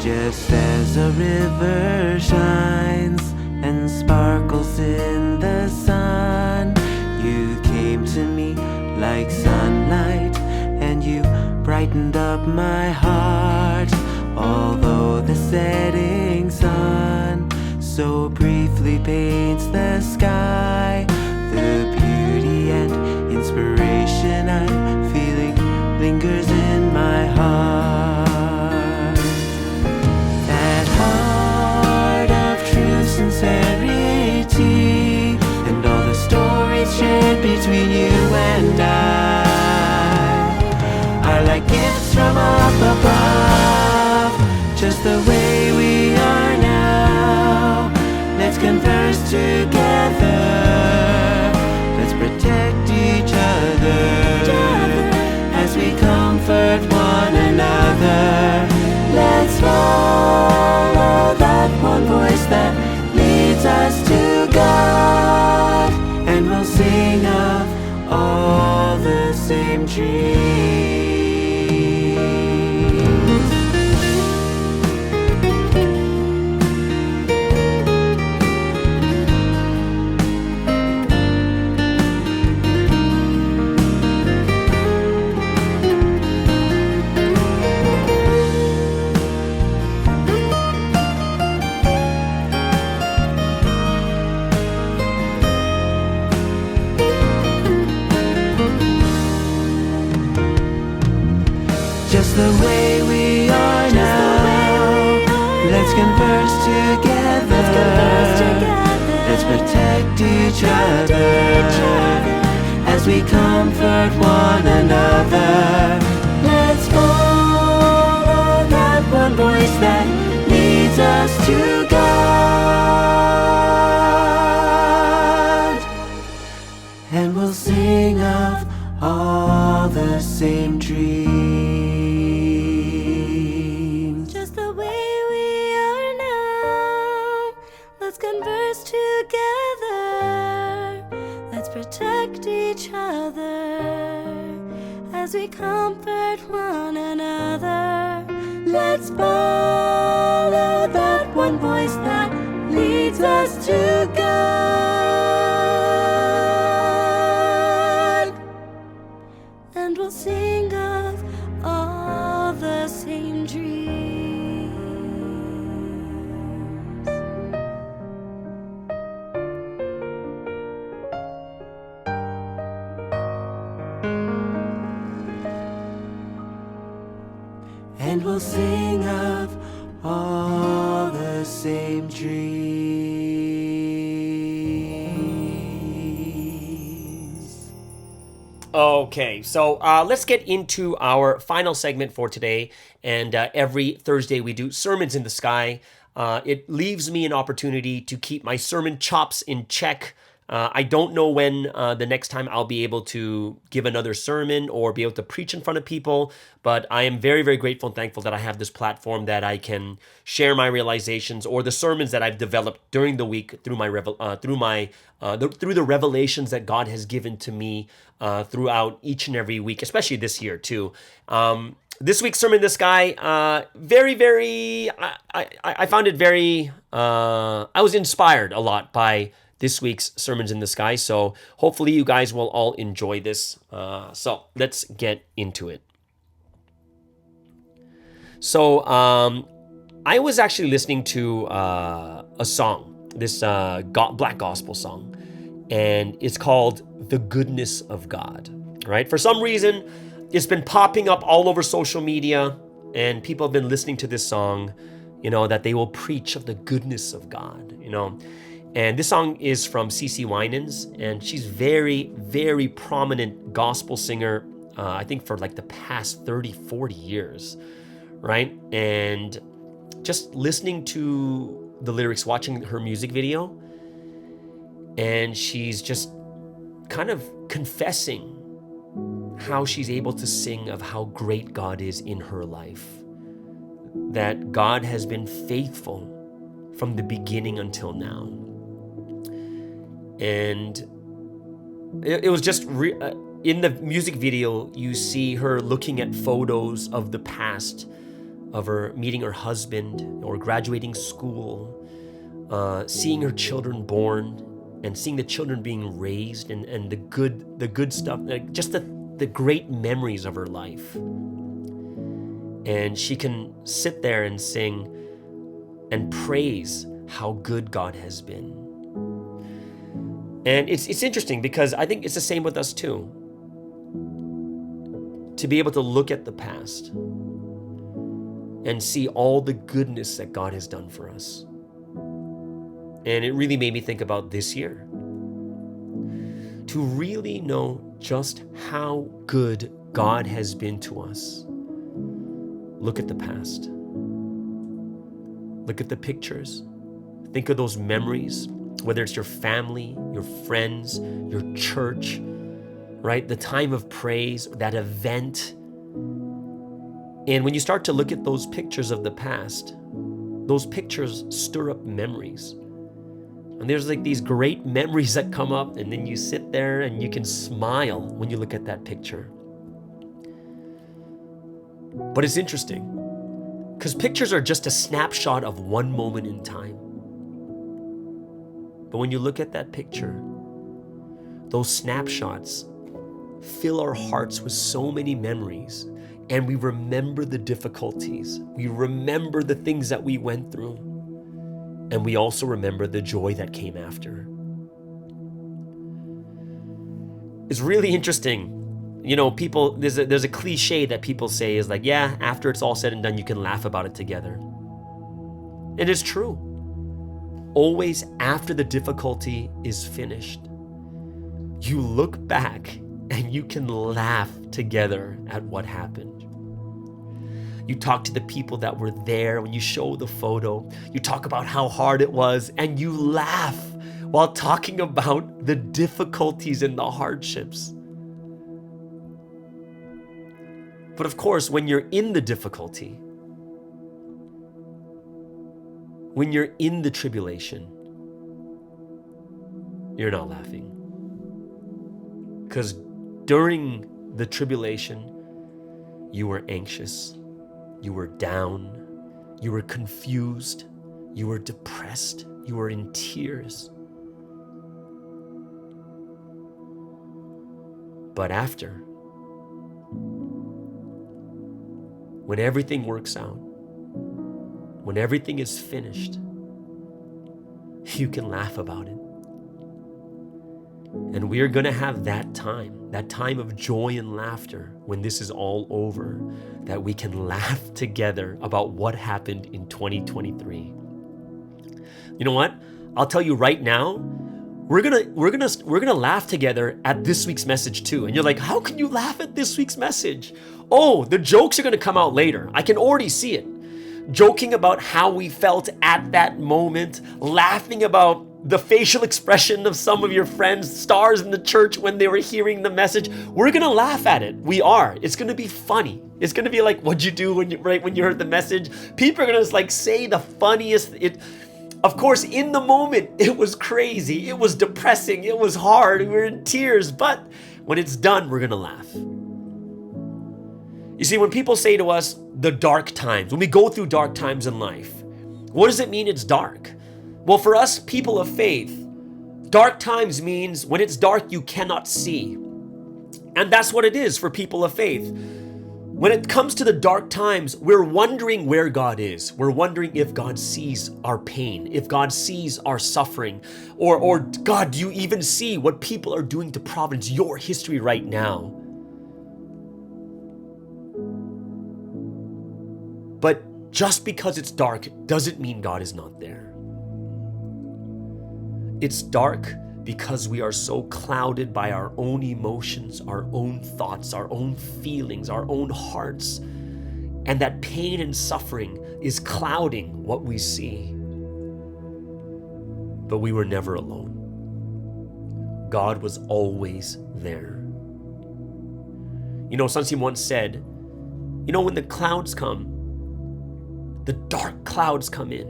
Speaker 4: Just as a river shines and sparkles in the sun, you came to me like sunlight, and you brightened up my heart. Although the setting sun so briefly paints the sky, the beauty and inspiration I'm feeling lingers in my heart. That heart of true sincerity, and all the stories shared between you and I are like gifts from up above, just the way we are now. Let's converse together, let's protect each other as we comfort one another. Let's follow that one voice that leads us to God, and we'll sing of all the same dreams. Just the way we are now. Let's converse together. Let's protect each other as we comfort one another. Let's follow that one voice that leads us to God, and we'll sing of all the same dreams.
Speaker 3: Just the way we are now. Let's converse together. Let's protect each other as we comfort one another. Let's follow that one voice that leads us to God, and we'll sing of all the same dreams.
Speaker 4: And we'll sing of all the same dreams.
Speaker 2: Okay, so let's get into our final segment for today. And every Thursday we do Sermons in the Sky. It leaves me an opportunity to keep my sermon chops in check. I don't know when the next time I'll be able to give another sermon or be able to preach in front of people, but I am very, very grateful and thankful that I have this platform that I can share my realizations or the sermons that I've developed during the week through the revelations that God has given to me throughout each and every week, especially this year too. This week's Sermon in the Sky, I found it very, I was inspired a lot by this week's Sermons in the Sky. So hopefully you guys will all enjoy this. So let's get into it. So I was actually listening to a song, this Black gospel song, and it's called The Goodness of God, right? For some reason, it's been popping up all over social media, and people have been listening to this song, that they will preach of the goodness of God, And this song is from CeCe Winans, and she's very, very prominent gospel singer, I think for like the past 30, 40 years, right? And just listening to the lyrics, watching her music video, and she's just kind of confessing how she's able to sing of how great God is in her life. That God has been faithful from the beginning until now. And it was just, in the music video, you see her looking at photos of the past, of her meeting her husband or graduating school, seeing her children born and seeing the children being raised and the good stuff, just the great memories of her life. And she can sit there and sing and praise how good God has been. And it's interesting because I think it's the same with us too. To be able to look at the past and see all the goodness that God has done for us. And it really made me think about this year. To really know just how good God has been to us. Look at the past. Look at the pictures. Think of those memories, whether it's your family, your friends, your church, right? The time of praise, that event. And when you start to look at those pictures of the past, those pictures stir up memories. And there's like these great memories that come up, and then you sit there and you can smile when you look at that picture. But it's interesting, because pictures are just a snapshot of one moment in time. But when you look at that picture, those snapshots fill our hearts with so many memories, and we remember the difficulties. We remember the things that we went through, and we also remember the joy that came after. It's really interesting. You know, people, there's a cliche that people say is like, yeah, after it's all said and done, you can laugh about it together. And it's true. Always after the difficulty is finished, you look back and you can laugh together at what happened. You talk to the people that were there when you show the photo. You talk about how hard it was, and you laugh while talking about the difficulties and the hardships. But of course, when you're in the difficulty, when you're in the tribulation, you're not laughing. Because during the tribulation, you were anxious, you were down, you were confused, you were depressed, you were in tears. But after, when everything works out, when everything is finished, you can laugh about it. And we are going to have that time of joy and laughter when this is all over, that we can laugh together about what happened in 2023. You know what? I'll tell you right now, we're gonna laugh together at this week's message too. And you're like, how can you laugh at this week's message? Oh, the jokes are gonna come out later. I can already see it. Joking about how we felt at that moment, laughing about the facial expression of some of your friends, stars in the church when they were hearing the message. We're gonna laugh at it. We are. It's gonna be funny. It's gonna be like, what'd you do when you heard the message? People are gonna like say the funniest. Of course, in the moment, it was crazy. It was depressing. It was hard. We were in tears. But when it's done, we're gonna laugh. You see, when people say to us, the dark times, when we go through dark times in life, what does it mean it's dark? Well, for us, people of faith, dark times means when it's dark, you cannot see. And that's what it is for people of faith. When it comes to the dark times, we're wondering where God is. We're wondering if God sees our pain, if God sees our suffering, or God, do you even see what people are doing to Providence, your history right now? But just because it's dark doesn't mean God is not there. It's dark because we are so clouded by our own emotions, our own thoughts, our own feelings, our own hearts. and that pain and suffering is clouding what we see. But we were never alone. God was always there. You know, Sunsim once said, you know, when the clouds come, the dark clouds come in,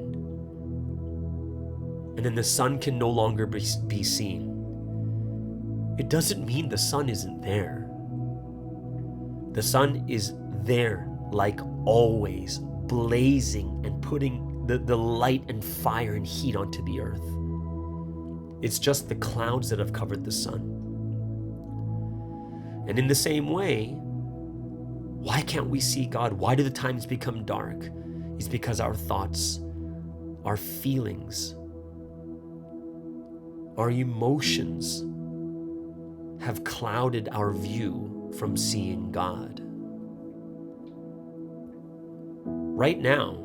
Speaker 2: and then the sun can no longer be seen. It doesn't mean the sun isn't there. The sun is there like always, blazing and putting the light and fire and heat onto the earth. It's just the clouds that have covered the sun. And in the same way, why can't we see God? Why do the times become dark? It's because our thoughts, our feelings, our emotions have clouded our view from seeing God. Right now,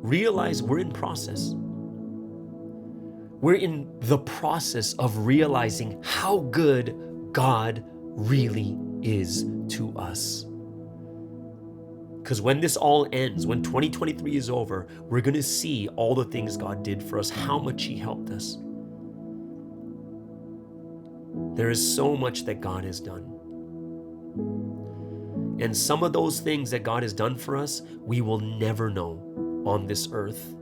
Speaker 2: realize we're in process. We're in the process of realizing how good God really is to us. Because when this all ends, when 2023 is over, we're going to see all the things God did for us, how much He helped us. There is so much that God has done. And some of those things that God has done for us, we will never know on this earth.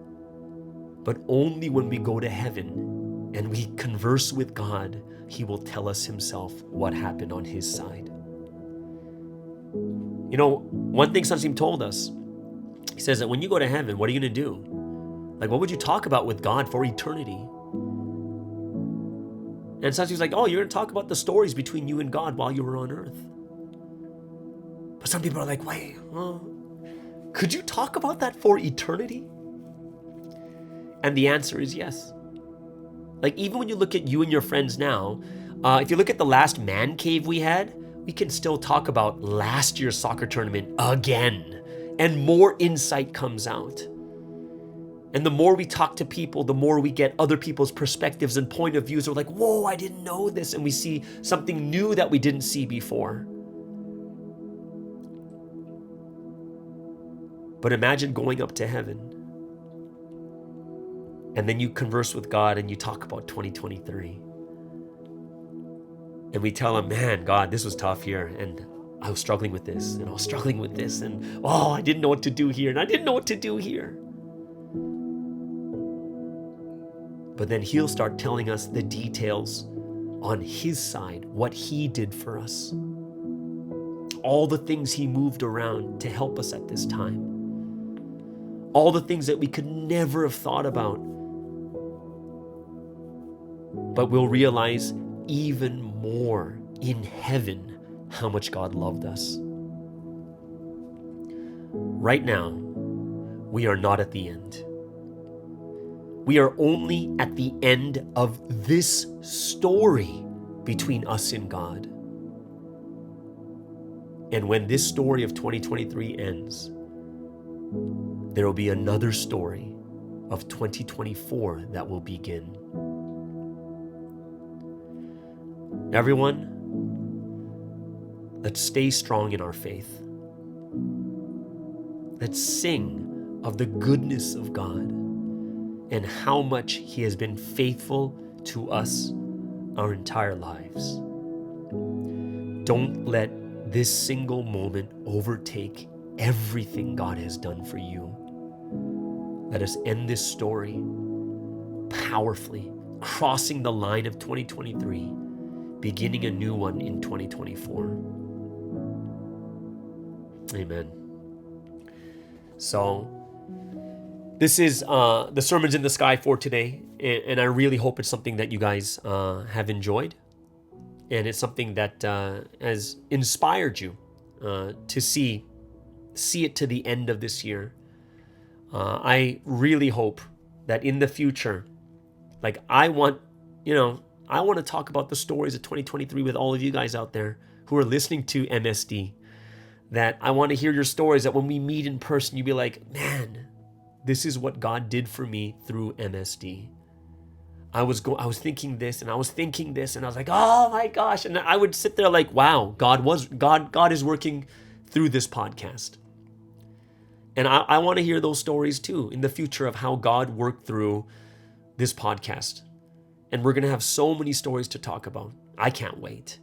Speaker 2: But only when we go to heaven and we converse with God, He will tell us Himself what happened on His side. You know, one thing Sunsim told us, he says that when you go to heaven, what are you going to do? Like, what would you talk about with God for eternity? And Sunsim's like, oh, you're going to talk about the stories between you and God while you were on earth. But some people are like, wait, could you talk about that for eternity? And the answer is yes. Like, even when you look at you and your friends now, if you look at the last man cave we had, we can still talk about last year's soccer tournament again, and more insight comes out. And the more we talk to people, the more we get other people's perspectives and point of views. We're like, whoa, I didn't know this. And we see something new that we didn't see before. But imagine going up to heaven, and then you converse with God and you talk about 2023. And we tell Him, man, God, this was tough here. And I was struggling with this, and I was struggling with this. And oh, I didn't know what to do here. And I didn't know what to do here. But then He'll start telling us the details on His side, what He did for us. All the things He moved around to help us at this time. All the things that we could never have thought about. But we'll realize even more in heaven how much God loved us. Right now, we are not at the end. We are only at the end of this story between us and God. And when this story of 2023 ends, there will be another story of 2024 that will begin. Everyone, let's stay strong in our faith. Let's sing of the goodness of God and how much He has been faithful to us our entire lives. Don't let this single moment overtake everything God has done for you. Let us end this story powerfully, crossing the line of 2023, beginning a new one in 2024. Amen. So, this is the Sermons in the Sky for today, and I really hope it's something that you guys have enjoyed, and it's something that has inspired you to see it to the end of this year. I really hope that in the future, like I want to talk about the stories of 2023 with all of you guys out there who are listening to MSD. That I want to hear your stories, that when we meet in person, you'll be like, man, this is what God did for me through MSD. I was thinking this, and I was thinking this, and I was like, oh my gosh. And I would sit there like, wow, God is working through this podcast. And I want to hear those stories too in the future of how God worked through this podcast. And we're going to have so many stories to talk about. I can't wait.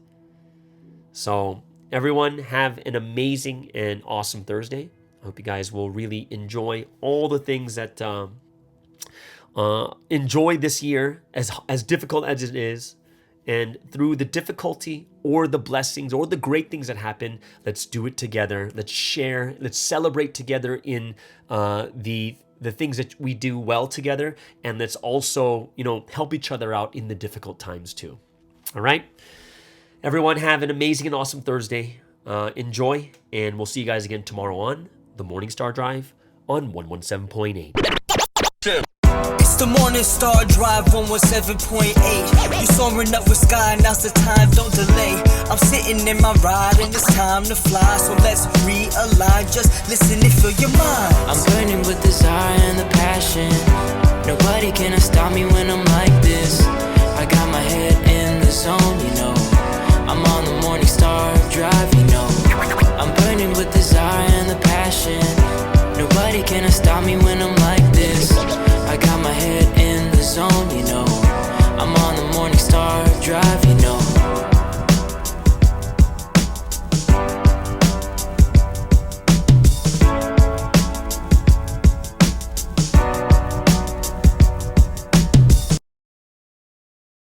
Speaker 2: So everyone have an amazing and awesome Thursday. I hope you guys will really enjoy all the things that enjoy this year, as difficult as it is. And through the difficulty or the blessings or the great things that happen, let's do it together. Let's share. Let's celebrate together in the things that we do well together. And let's also, help each other out in the difficult times too. All right? Everyone have an amazing and awesome Thursday. Enjoy. And we'll see you guys again tomorrow on the Morning Star Drive on 117.8.
Speaker 1: It's the Morning Star Drive 117.8. You soaring up with sky, now's the time, don't delay. I'm sitting in my ride and it's time to fly. So let's realign, just listen and fill your mind.
Speaker 5: I'm burning with desire and the passion. Nobody can stop me when I'm like this. I got my head in the zone.